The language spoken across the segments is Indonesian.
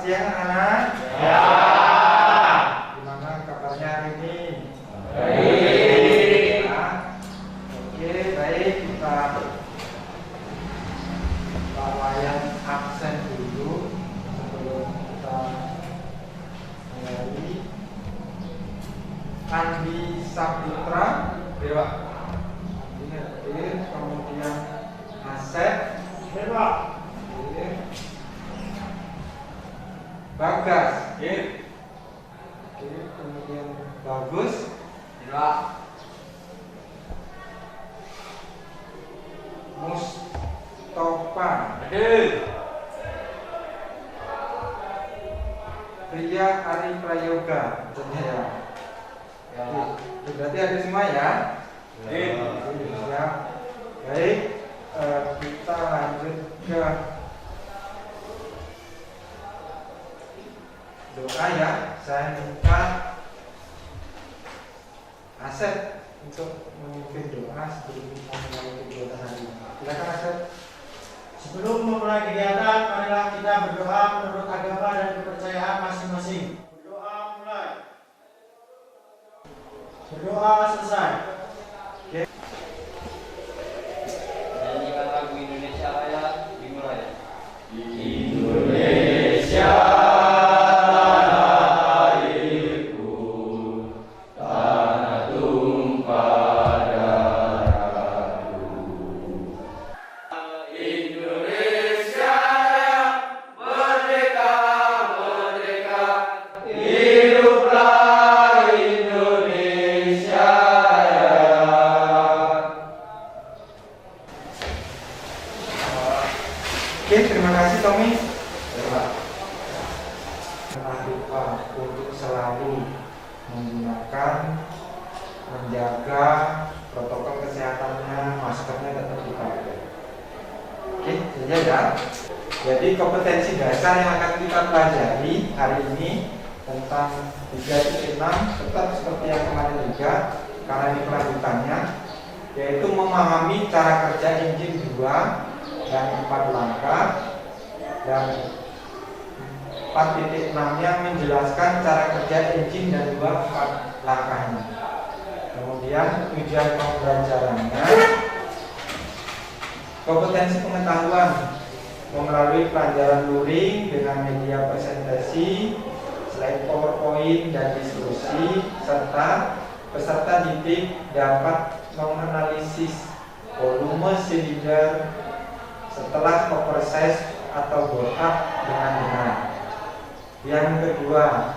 siang anak. Ya. Gimana kabarnya hari ini? Baik. Ya. Oke, baik, kita layan absen dulu sebelum kita mulai. Andi Saputra, Dewa. Ini hadir, kemudian Asep, Dewa. Bagas, oke, kemudian Bagus, Mustofa, Pria Ari Prayoga, ya. Berarti ada semua ya. Siap. Baik, kita lanjut ke doa ya. Saya minta Asep untuk memimpin doa sebelum kita mulai kegiatan hari ini. Silakan Asep. Sebelum memulai kegiatan, marilah kita berdoa menurut agama dan kepercayaan masing-masing. Berdoa mulai. Berdoa selesai. Nyanyikan lagu Indonesia Raya dimulai. Indonesia airku, tanah tumpah darahku. Indonesia merdeka, merdeka, hiduplah Indonesia Raya. Oke, terima kasih Tommy. Jangan lupa untuk selalu menggunakan, menjaga protokol kesehatannya, maskernya tetap dipakai. Oke, saja ya. Jadi kompetensi dasar yang akan kita pelajari hari ini tentang 3.6 tetap seperti yang kemarin juga, karena ini kelanjutannya, yaitu memahami cara kerja engine 2 dan 4 langkah, dan 4.6-nya menjelaskan cara kerja engine dan 4 langkahnya. Kemudian tujuan pembelajarannya kompetensi pengetahuan melalui pelajaran luring dengan media presentasi, slide PowerPoint dan diskusi, serta peserta didik dapat menganalisis volume silinder setelah oversize atau bore up dengan benar. Yang kedua,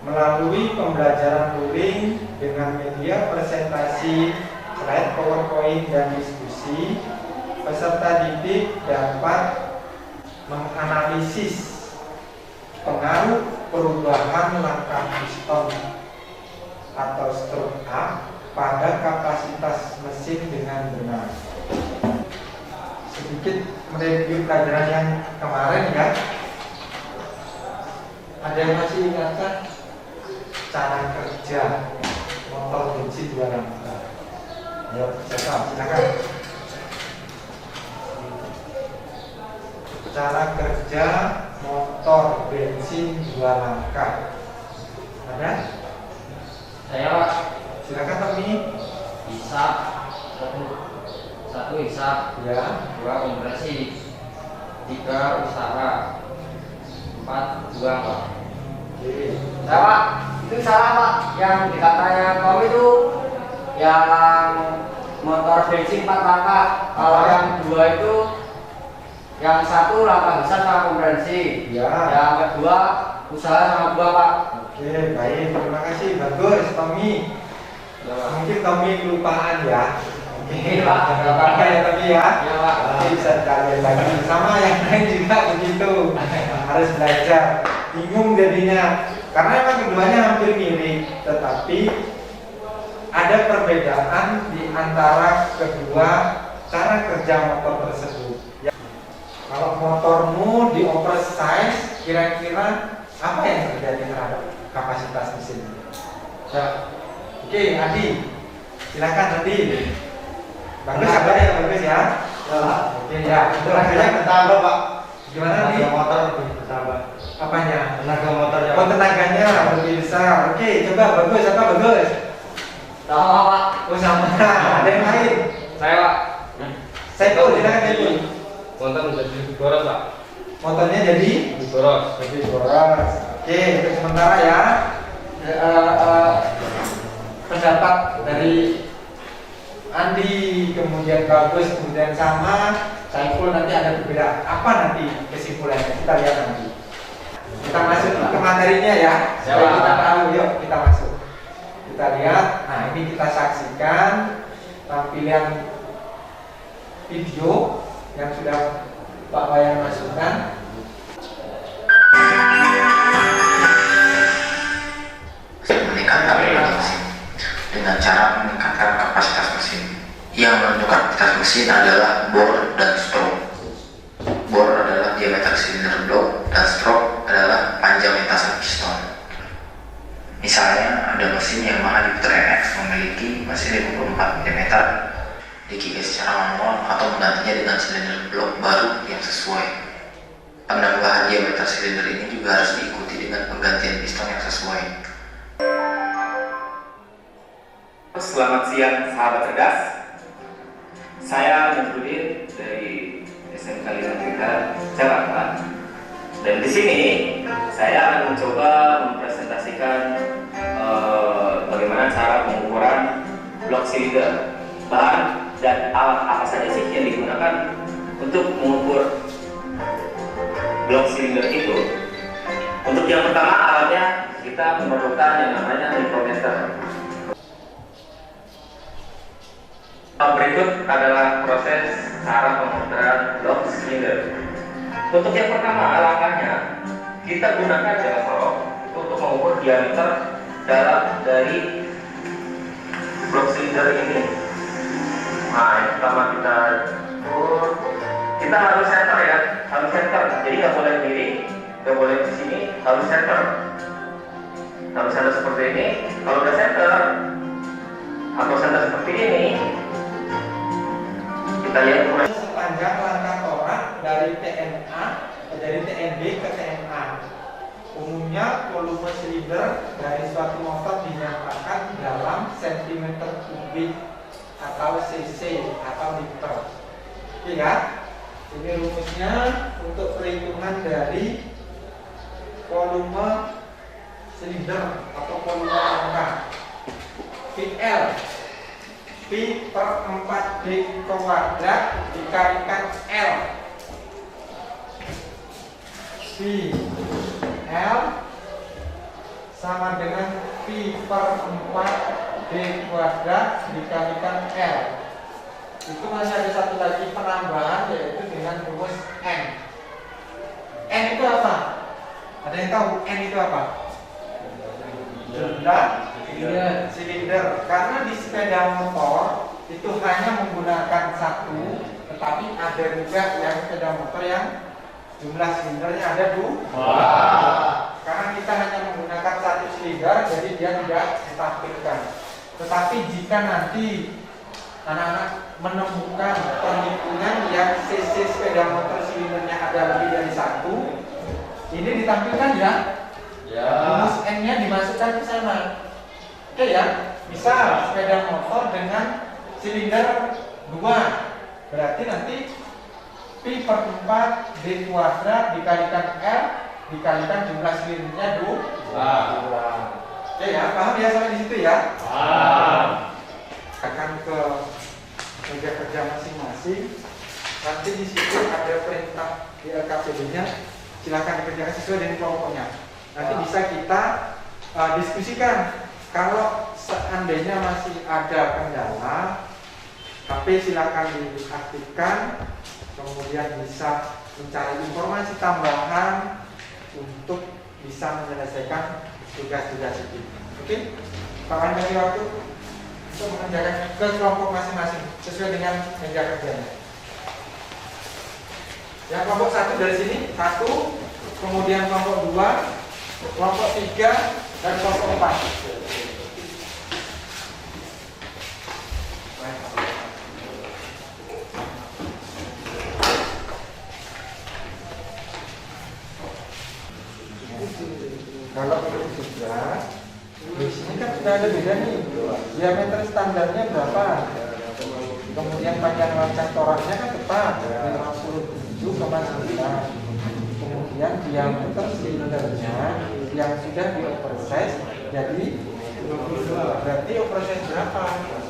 melalui pembelajaran luring dengan media presentasi, slide PowerPoint dan diskusi, peserta didik dapat menganalisis pengaruh perubahan langkah piston atau stroke up pada kapasitas mesin dengan benar. Sedikit mereview pelajaran yang kemarin ya. Ada yang masih ingatkan cara kerja motor bensin 2 langkah? Ayo, silakan. Cara kerja motor bensin 2 langkah. Ada? Saya Pak. Silakan Tommy. Hisap satu hisap, Ya. 2 kompresi, 3 usaha, 4 buang Pak. Oke. Saya Pak, itu salah Pak. Yang dikatanya kamu itu yang motor bensin 4 langkah. Kalau yang 2 itu yang 1 langkah besar sama kompresi. Ya. Yang kedua usaha sama buang Pak. Oke, baik. Terima kasih. Bagus, Tommy. Ya, Pak. Mungkin Tommy kelupaan ya. Oke Pak. Gak apa-apa ya Tommy ya. Ya Pak. Nanti bisa sekalian lagi. Sama yang lain juga begitu. Harus belajar. Bingung jadinya. Karena memang keduanya hampir mirip, tetapi ada perbedaan di antara kedua cara kerja motor tersebut. Ya. Kalau motormu di oversize, kira-kira apa yang terjadi terhadap kapasitas mesin? Ya. Oke, Adi, silakan Adi. Bagus, ya, bagus ya. Ya Pak. Oke ya, itu rasanya bertambah Pak. gimana nih? Motor lebih bertambah. apanya? Tenaga motornya. Oh, tenaganya lebih besar. Oke, coba bagus. Apa bagus? Sama Pak. Oh, sama. Ada yang lain? Saya Pak. Saiful, silakan Saiful. Motor menjadi lebih boros Pak. Motornya jadi Lebih boros. lebih boros. Oke, untuk sementara ya. Pendapat dari Andi, kemudian bagus, kemudian sama, Saiful nanti ada berbeda. Apa nanti kesimpulannya? Kita lihat nanti. Kita masuk ke materinya ya. Supaya kita tahu, yuk kita masuk. Kita lihat. Nah, ini kita saksikan tampilan video yang sudah Pak Wayan masukkan. Meningkatkan produksi dengan cara meningkatkan kapasitas mesin. Yang menentukan kapasitas mesin adalah bor dan stroke. Bor adalah diameter silinder blok dan stroke adalah panjang lintasan piston. Misalnya ada mesin Yamaha Jupiter NX memiliki mesin 54 mm dikikas secara manual atau menggantinya dengan silinder blok baru yang sesuai. Penambahan diameter silinder ini juga harus diikuti dengan penggantian piston yang sesuai. Selamat siang sahabat cerdas. Saya Nazrudin dari SMK 5 Jakarta. Dan di sini saya akan mencoba mempresentasikan bagaimana cara pengukuran blok silinder, bahan dan alat apa saja sih yang digunakan untuk mengukur blok silinder itu. Untuk yang pertama alatnya kita memerlukan yang namanya micrometer. Berikut adalah proses cara pengukuran blok silinder. Untuk yang pertama langkahnya kita gunakan jala sorok untuk mengukur diameter dalam dari blok silinder ini. Nah, yang pertama kita ukur, kita harus center ya, harus center. Jadi nggak boleh miring, nggak boleh di sini, harus center. Harus center seperti ini. Kalau udah center atau center seperti ini, kita lihat ukuran Sepanjang langkah torak dari TNA dari TNB ke TNA. Umumnya volume silinder dari suatu motor dinyatakan dalam sentimeter kubik atau cc atau liter. Oke ya? Ini rumusnya untuk perhitungan dari volume silinder atau volume rangka. VL P per 4D kuadrat dikalikan L. P L sama dengan P per 4D kuadrat dikalikan L. Itu masih ada satu lagi penambahan, yaitu dengan rumus N. N itu apa? Ada yang tahu N itu apa? Jumlah silinder. Karena di sepeda motor itu hanya menggunakan satu, tetapi ada juga yang sepeda motor yang jumlah silindernya ada dua. Karena kita hanya menggunakan satu silinder, jadi dia tidak ditampilkan. Tetapi jika nanti anak-anak menemukan perhitungan yang cc sepeda motor silindernya ada lebih dari satu, ini ditampilkan ya. Rumus N-nya dimasukkan ke sana. Oke ya, misal sepeda motor dengan silinder 2, berarti nanti P per 4 D kuadrat dikalikan R dikalikan jumlah silindernya 2. Oke ya, paham ya sampai di situ ya? Akan ke meja kerja masing-masing. Nanti di situ ada perintah di LKPD-nya, silakan dikerjakan sesuai dengan kelompoknya. Nanti bisa kita diskusikan. Kalau seandainya masih ada kendala, HP silakan diaktifkan, kemudian bisa mencari informasi tambahan untuk bisa menyelesaikan tugas-tugas itu. Oke? Kawan dari waktu untuk mengerjakan ke kelompok masing-masing sesuai dengan meja kerjanya. Yang kelompok 1 dari sini, 1, kemudian kelompok 2, kelompok 3, dan kelompok 4. kalau itu sudah, di sini kan sudah ada beda nih. Diameter standarnya berapa? Kemudian panjang lancang toraknya kan tetap 57,9. Kemudian diameter silindernya yang sudah di oversize jadi 52. Berarti oversize berapa?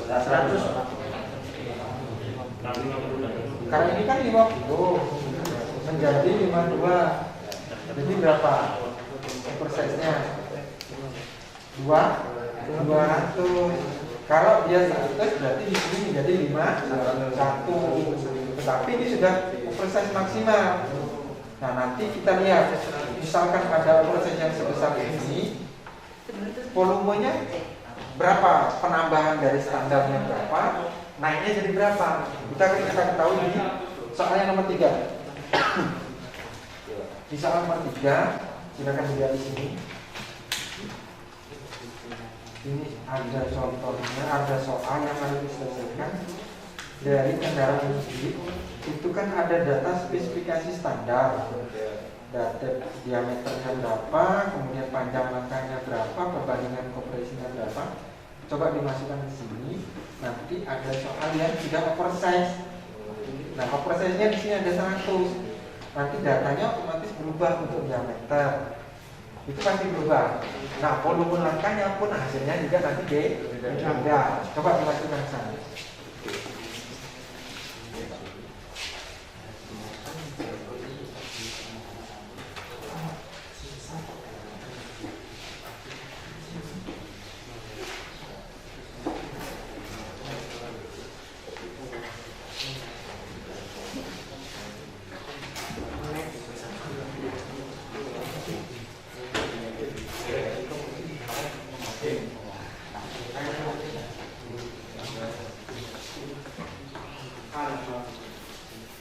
100. Karena ini kan 50 menjadi 52. Jadi berapa oversize-nya? 200. Kalau dia 100 berarti di sini menjadi 51. Tetapi ini sudah oversize maksimal. Nah, nanti kita lihat misalkan ada oversize yang sebesar ini, volumenya berapa, penambahan dari standarnya berapa, naiknya jadi berapa. Kita ketahui ini soalnya nomor 3. Di soal nomor 3 silakan lihat di sini. Ini ada contohnya, ada soal yang harus diselesaikan dari kendaraan listrik. Itu kan ada data spesifikasi standar, data diameternya berapa, kemudian panjang langkahnya berapa, perbandingan kompresinya berapa. Coba dimasukkan ke sini. Nanti ada soal yang sudah oversize. Nah, oversize-nya di sini ada 100. Nanti datanya otomatis berubah untuk diameter. Itu pasti berubah. Nah, volume langkahnya pun hasilnya juga nanti beda. Coba dimasukkan ke sana.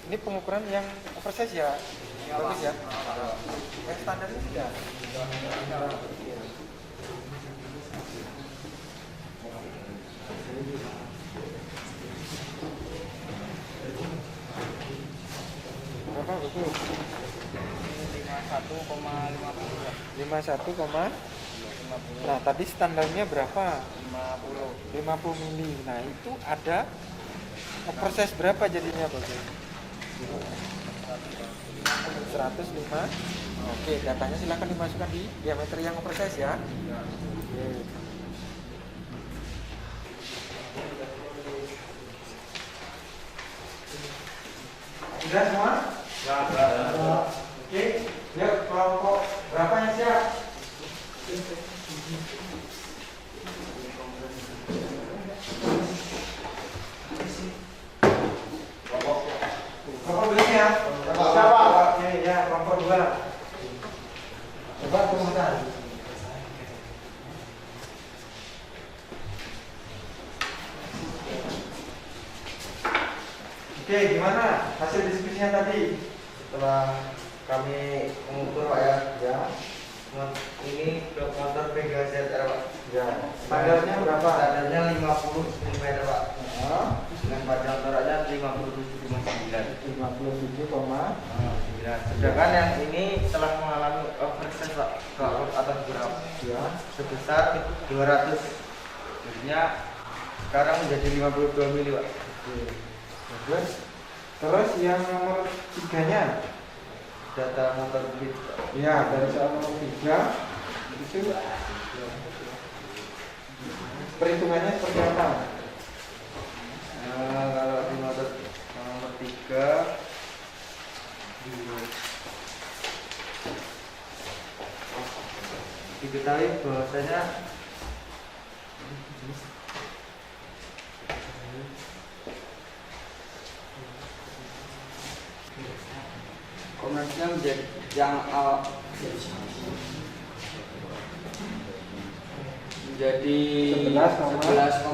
Ini pengukuran yang oversize ya, bagus ya. Yang standar ini sudah. Berapa betul? 51,50. Nah, tadi standarnya berapa? 50 mili. Nah, itu ada oversize berapa jadinya, Bagus? 105. Oke, datanya silakan dimasukkan di diameter yang oversize ya. Sudah semua? Oke, yuk kelompok berapa yang siap? Kelompok beli ya? Siapa? Ya, kelompok 2. Coba tungguan. Oke, gimana hasil diskusinya tadi? Setelah kami mengukur Pak ya, ini motor PGZR Pak. Ya, standarnya berapa? Standarnya 50 mm Pak. Dengan panjang toraknya 57,9. 57,9. Sedangkan yang ini telah mengalami oversize Pak ke atas berapa? Ya, Sebesar 200. Jadinya sekarang menjadi 52 mili Pak. Terus yang nomor 3-nya, Data motor beli. ya dari soal nomor 3 itu perhitungannya seperti apa? Kalau di motor nomor 3 diketahui bahwasanya komersial menjadi yang menjadi 11,4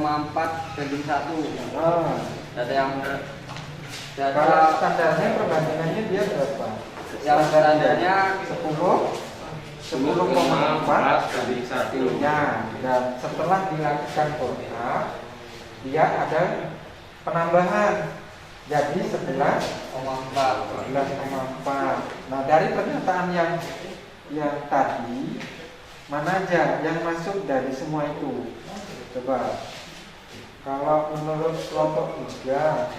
banding 1. Data yang Kalau standarnya perbandingannya dia berapa? yang standarnya 10,4 banding 1. ya, dan setelah dilakukan kontrak dia ada penambahan jadi 11,4. Nah, dari pernyataan yang tadi mana aja yang masuk dari semua itu? Coba. Kalau menurut kelompok 3,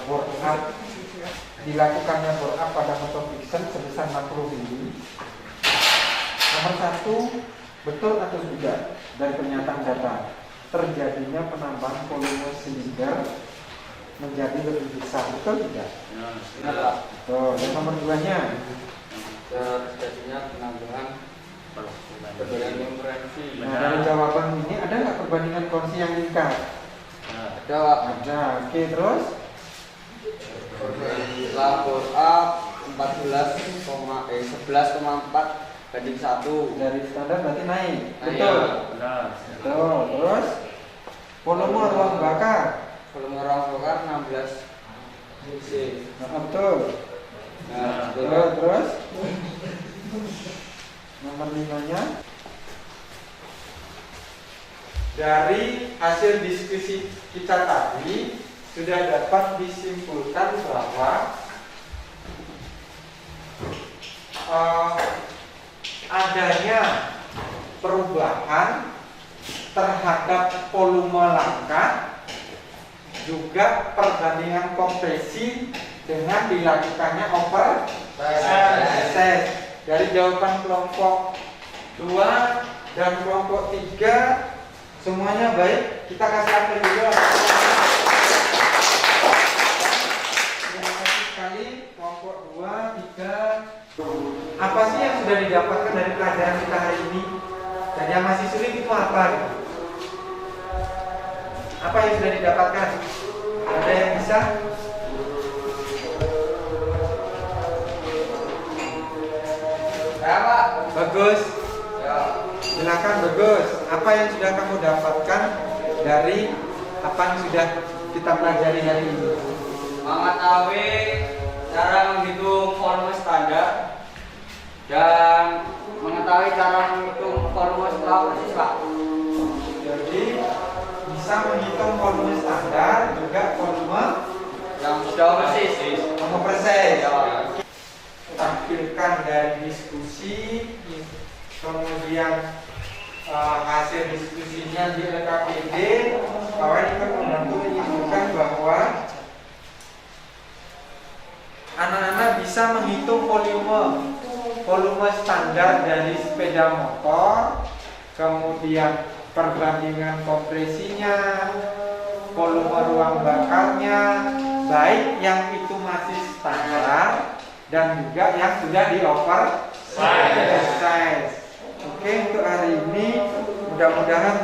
bore up dilakukannya bore up pada motor fiction sebesar 60 mili. Nomor 1, betul atau tidak dari pernyataan data terjadinya penambahan volume silinder menjadi lebih besar, betul tidak? Kenapa? Betul. Dan nomor 2-nya Terjadinya penambahan perbedaan kompresi. nah, dari jawaban ini ada nggak perbandingan kursi yang lingkar? Ada Ada. Oke, terus labor up 11,4 banding 1 dari standar berarti naik. Nah, Betul. iya. Betul. Terus volume ruang bakar. Volume ruang bakar 16 cc. Betul. Nah, Terus nomor 5-nya dari hasil diskusi kita tadi sudah dapat disimpulkan bahwa adanya perubahan terhadap volume langkah juga perbandingan kompresi dengan dilakukannya oversize. Dari jawaban kelompok 2 dan kelompok 3 semuanya baik. Kita kasih apel dulu. Terima kasih sekali kelompok 2, 3. Apa sih yang sudah didapatkan dari pelajaran kita hari ini? Dan yang masih sulit itu apa? Apa yang sudah didapatkan? Ada yang bisa? ya Pak. Bagus. Ya. Silakan bagus. Apa yang sudah kamu dapatkan dari apa yang sudah kita pelajari hari ini? Mengetahui cara menghitung volume standar dan mengetahui cara menghitung volume setelah proses Pak. Jadi bisa menghitung volume standar juga volume Yang sudah persis. proses. Ya. Tampilkan dari diskusi, kemudian hasil diskusinya di LKPD. Kawan ikut membantu menunjukkan bahwa anak-anak bisa menghitung volume standar dari sepeda motor, kemudian perbandingan kompresinya, volume ruang bakarnya, baik yang itu masih standar dan juga yang sudah di oversize. Oke, untuk hari ini mudah-mudahan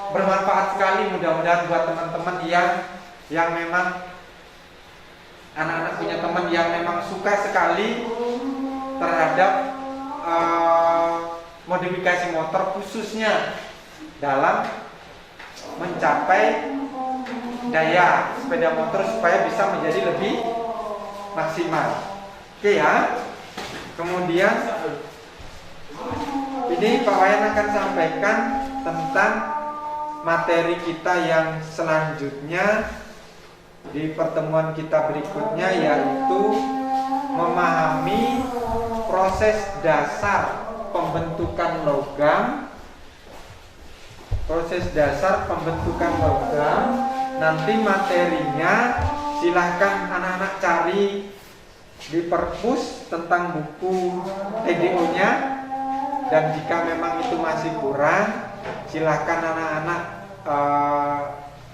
bermanfaat sekali, mudah-mudahan buat teman-teman yang memang anak-anak punya teman yang memang suka sekali terhadap modifikasi motor, khususnya dalam mencapai daya sepeda motor supaya bisa menjadi lebih maksimal. Oke ya. Kemudian ini Pak Wayan akan sampaikan tentang materi kita yang selanjutnya di pertemuan kita berikutnya, yaitu memahami proses dasar pembentukan logam. Proses dasar pembentukan logam. Nanti materinya silahkan anak-anak cari di perpus tentang buku TDO-nya, dan jika memang itu masih kurang, silahkan anak-anak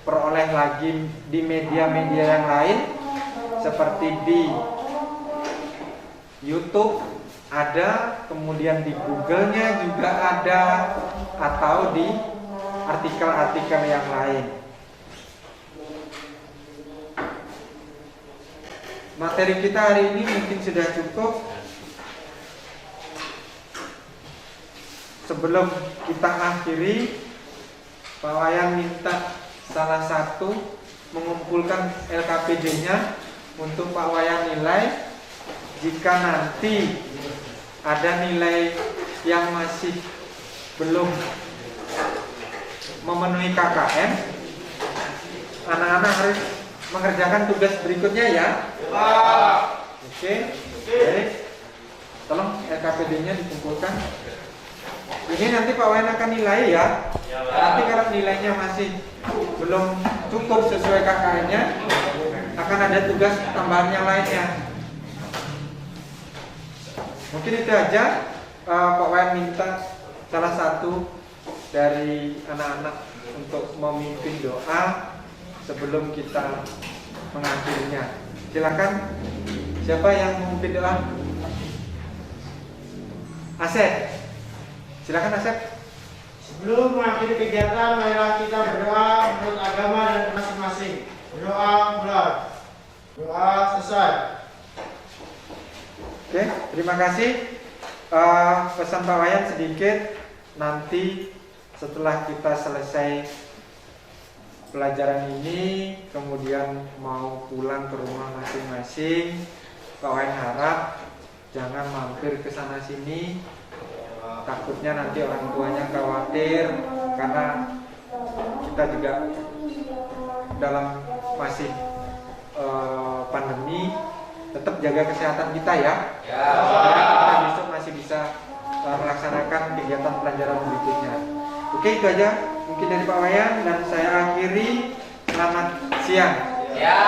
peroleh lagi di media-media yang lain seperti di YouTube ada, kemudian di Google-nya juga ada, atau di artikel-artikel yang lain. Materi kita hari ini mungkin sudah cukup. Sebelum kita akhiri, Pak Wayan minta salah satu mengumpulkan LKPD-nya untuk Pak Wayan nilai. Jika nanti ada nilai yang masih belum memenuhi KKM, anak-anak harus mengerjakan tugas berikutnya ya. Oke. Baik. Tolong RKPD-nya dikumpulkan. Ini nanti Pak Wayan akan nilai ya. Nanti kalau nilainya masih belum cukup sesuai KKN-nya, akan ada tugas tambahan yang lainnya. Mungkin itu aja. Pak Wayan minta salah satu dari anak-anak untuk memimpin doa sebelum kita mengakhirinya. Silakan. Siapa yang memimpin doa? Asep. Silakan Asep. Sebelum mengakhiri kegiatan, marilah kita berdoa menurut agama dan masing-masing. Berdoa mulai. Doa selesai. Oke, terima kasih. Pesan Pak Wayan sedikit. Nanti setelah kita selesai pelajaran ini, kemudian mau pulang ke rumah masing-masing, Pak Wayan harap jangan mampir ke sana sini. Takutnya nanti orang tuanya khawatir karena kita juga dalam masih pandemi. Tetap jaga kesehatan kita ya. Supaya kita besok masih bisa melaksanakan kegiatan pelajaran berikutnya. Oke, itu aja mungkin dari Pak Wayan dan saya akhiri. Selamat siang. Ya.